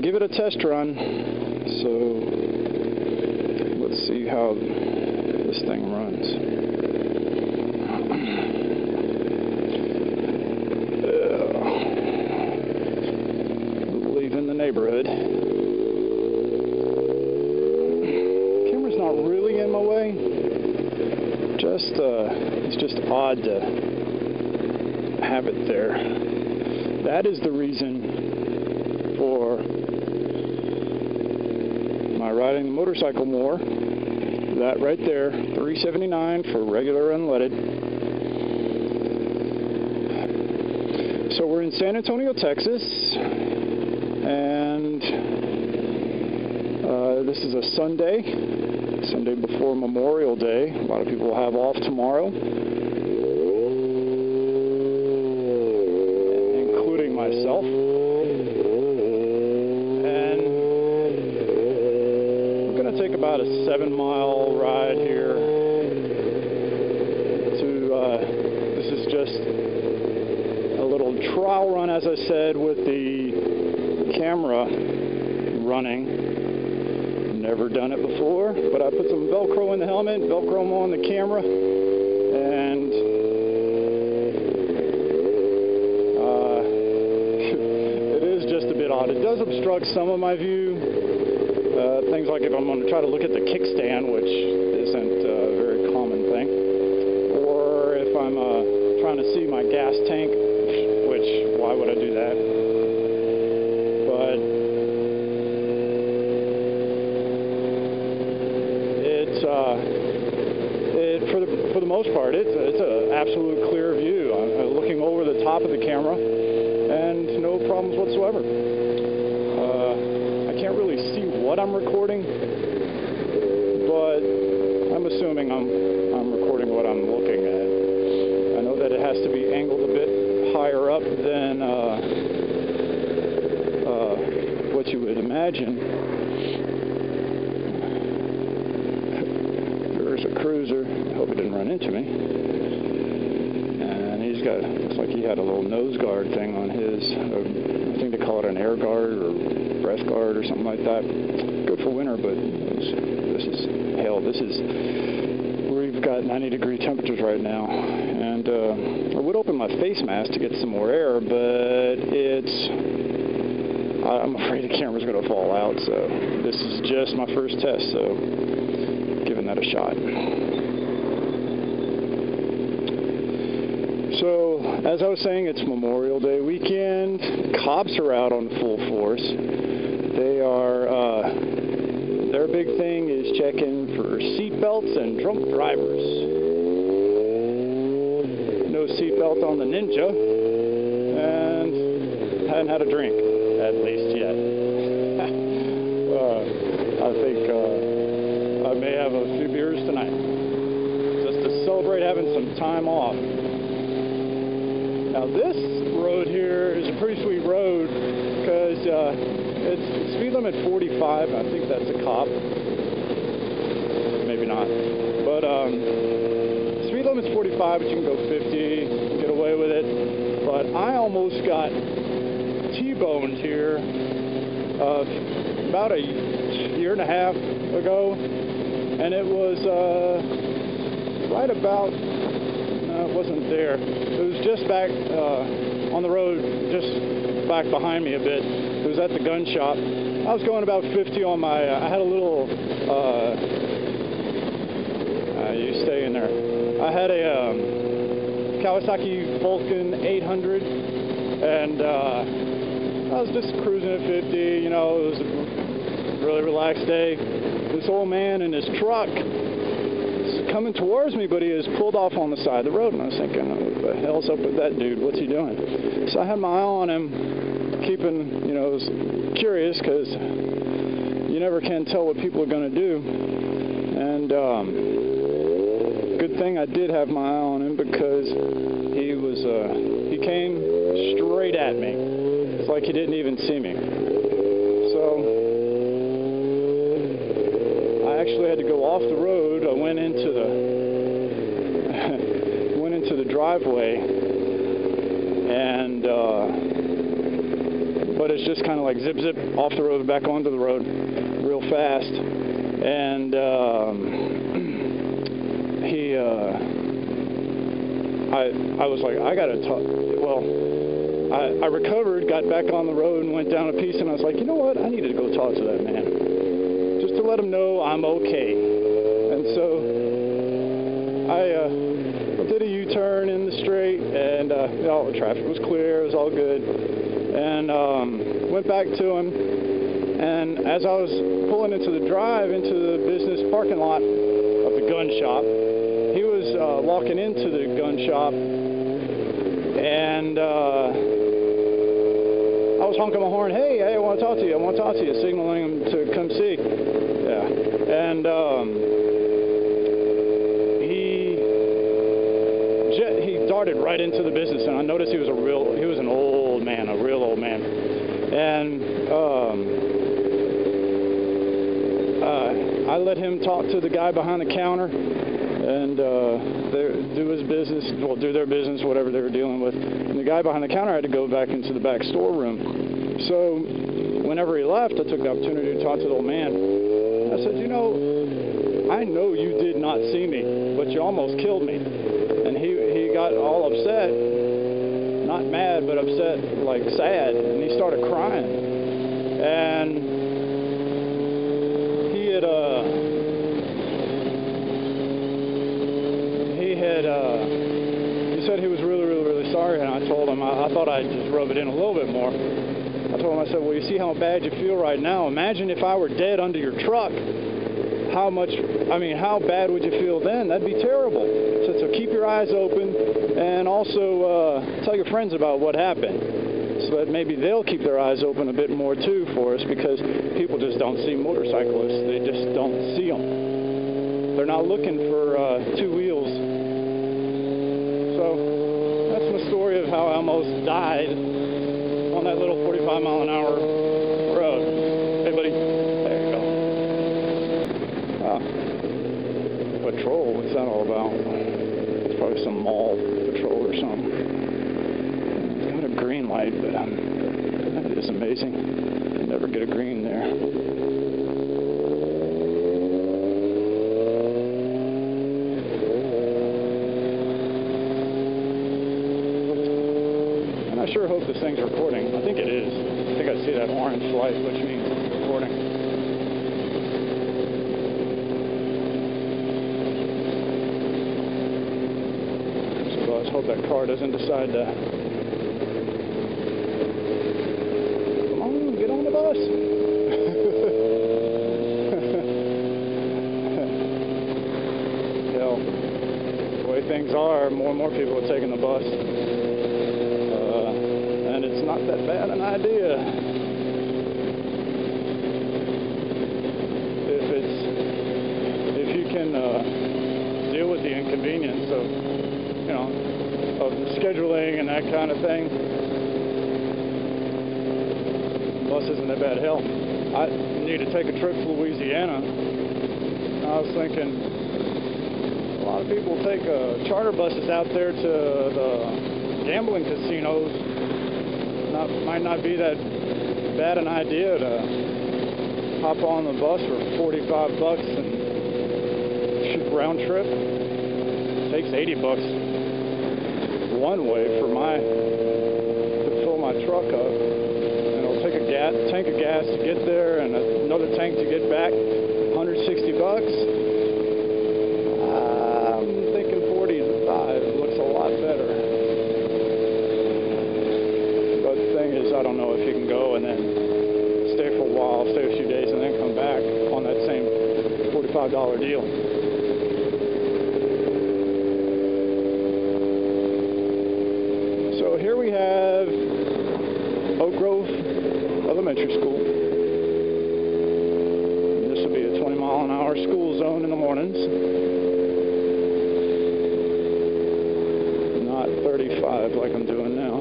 give it a test run. So let's see how this thing runs. Leaving the neighborhood. Camera's not really in my way. It's just odd to have it there. That is the reason for my riding the motorcycle more. That right there, $379 for regular unleaded. So we're in San Antonio, Texas, and this is a Sunday before Memorial Day. A lot of people have off tomorrow, including myself. And we're going to take about a 7-mile ride here to, this is just a little trial run, as I said, with the camera running. Never done it before, but I put some Velcro in the helmet, Velcro on the camera, and it is just a bit odd. It does obstruct some of my view. Things like if I'm going to try to look at the kickstand, which isn't a very common thing, or if I'm trying to see my gas tank, which why would I do that? But for the most part, it's an absolute clear view. I'm looking over the top of the camera, and no problems whatsoever. I can't really see what I'm recording, but I'm assuming I'm recording what I'm looking at. I know that it has to be angled a bit higher up than what you would imagine. There's a cruiser. Hope he didn't run into me. And he's got, looks like he had a little nose guard thing on his. I think they call it an air guard or breath guard or something like that. Good for winter, but this is hell. We've got 90-degree temperatures right now. And I would open my face mask to get some more air, but I'm afraid the camera's going to fall out. So this is just my first test, so giving that a shot. So, as I was saying, it's Memorial Day weekend. Cops are out on full force. They are, their big thing is checking for seat belts and drunk drivers. No seat belt on the Ninja, and hadn't had a drink, at least yet. I think I may have a few beers tonight, just to celebrate having some time off. Now this road here is a pretty sweet road because it's speed limit 45. I think that's a cop. Maybe not. But speed limit's 45, but you can go 50, get away with it. But I almost got T-boned here about a year and a half ago, and it was right about, no, it wasn't there. It was just back on the road, just back behind me a bit. It was at the gun shop. I was going about 50 on my, I had a little, you stay in there. I had a Kawasaki Vulcan 800, and I was just cruising at 50, you know, it was a really relaxed day. This old man in his truck is coming towards me, but he has pulled off on the side of the road, and I was thinking, what the hell's up with that dude? What's he doing? So I had my eye on him, keeping, you know, curious, because you never can tell what people are going to do. And good thing I did have my eye on him, because he came straight at me. It's like he didn't even see me. So I actually had to go off the road. I went into the driveway, and but but it's just kind of like zip, zip off the road, back onto the road real fast. And I was like, I gotta talk. Well, I recovered, got back on the road and went down a piece, and I was like, you know what, I needed to go talk to that man, just to let him know I'm okay. And so I did a U-turn in the straight, and all the traffic was clear, it was all good, and went back to him, and as I was pulling into the drive into the business parking lot of the gun shop, he was walking into the gun shop, and I was honking my horn, hey, I want to talk to you, signaling him to come see. Yeah. And he darted right into the business, and I noticed he was an old man, a real old man. And I let him talk to the guy behind the counter and do their business, whatever they were dealing with. And the guy behind the counter had to go back into the back storeroom. So whenever he left, I took the opportunity to talk to the old man. I said, you know, I know you did not see me, but you almost killed me. And he got all upset, not mad, but upset, like sad, and he started crying. And he said he was really sorry, and I told him, I thought I'd just rub it in a little bit more. I told him, I said, well, you see how bad you feel right now? Imagine if I were dead under your truck. How bad would you feel then? That'd be terrible. So keep your eyes open, and also tell your friends about what happened, so that maybe they'll keep their eyes open a bit more too for us, because people just don't see motorcyclists. They just don't see them. They're not looking for two wheels. So that's my story of how I almost died on that little 45-mile-an-hour road. Hey, buddy. There you go. Patrol, what's that all about? It's probably some mall patrol or something. It's got a green light, but that is amazing. You never get a green there. I sure hope this thing's recording. I think it is. I think I see that orange light, which means it's recording. So let's hope that car doesn't decide to... Come on, get on the bus. Hell, the way things are, more and more people are taking the bus. And it's not that bad an idea. If you can deal with the inconvenience of, of scheduling and that kind of thing, the bus isn't that bad. Hell, I need to take a trip to Louisiana. I was thinking, a lot of people take charter buses out there to the gambling casinos. Might not be that bad an idea to hop on the bus for $45 and shoot round trip. It takes $80 one way to fill my truck up. And it'll take a tank of gas to get there and another tank to get back. $160. I'm thinking 45 looks a lot better. I don't know if you can go and then stay for a while, stay a few days, and then come back on that same $45 deal. So here we have Oak Grove Elementary School. And this will be a 20-mile-an-hour school zone in the mornings. Not 35 like I'm doing now.